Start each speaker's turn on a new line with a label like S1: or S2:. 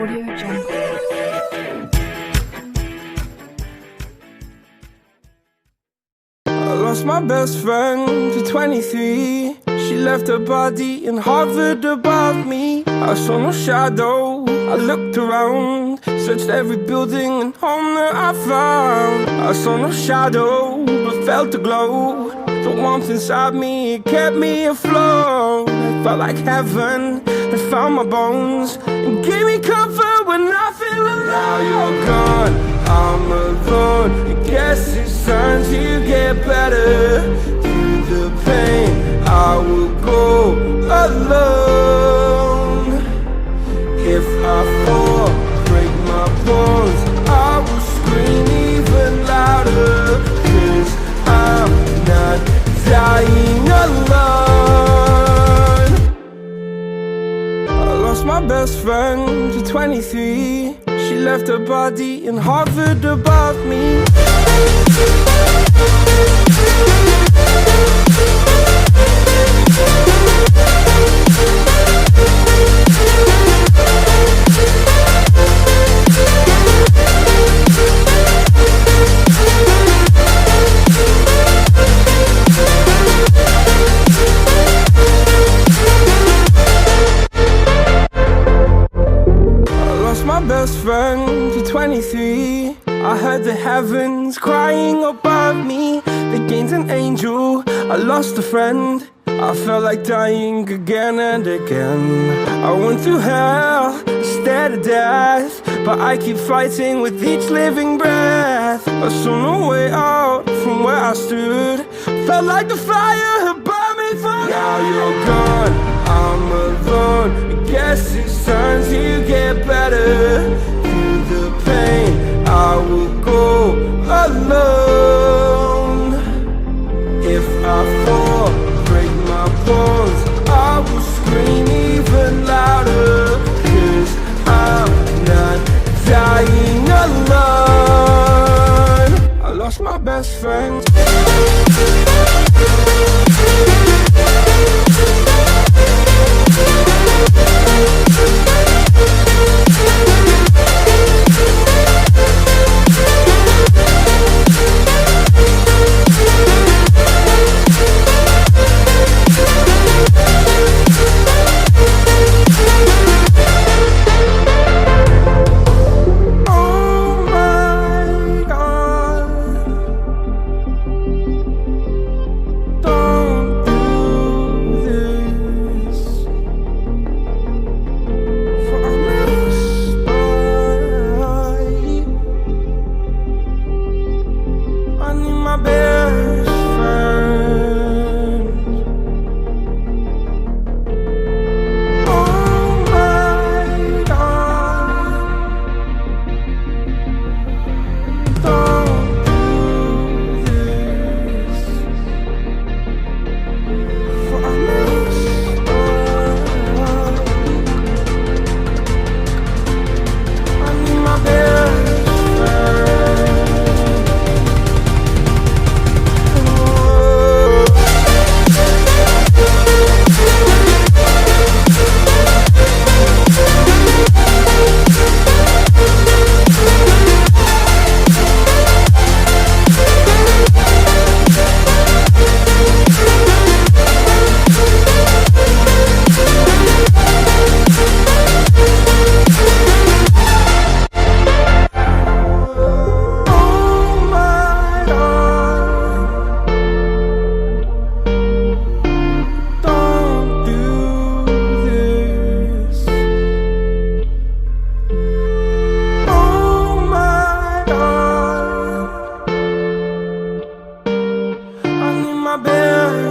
S1: Audio Jungle.
S2: I lost my best friend to 23. She left her body and hovered above me. I saw no shadow, I looked around, searched every building and home that I found. I saw no shadow, but felt the glow. The warmth inside me, it kept me afloat. It felt like heaven had found my bones and gave me comfort when I feel alone. Now you're gone, I'm alone. I guess it's time to get better. Through the pain, I will go alone. If I fall, break my bones, I will scream even louder. 'Cause I'm not dying alone. I lost my best friend to 23. She left her body and hovered above me. Best friend to 23. I heard the heavens crying above me. They gained an angel, I lost a friend. I felt like dying again and again. I went through hell, stared at death, but I keep fighting with each living breath. I saw no way out from where I stood. Felt like the fire had burned me through. Now you're gone, I'm alone. I guess it's time to get better. Through the pain, I will go alone. If I fall, break my bones, I will scream even louder. 'Cause I'm not dying alone. I lost my best friend. my bed.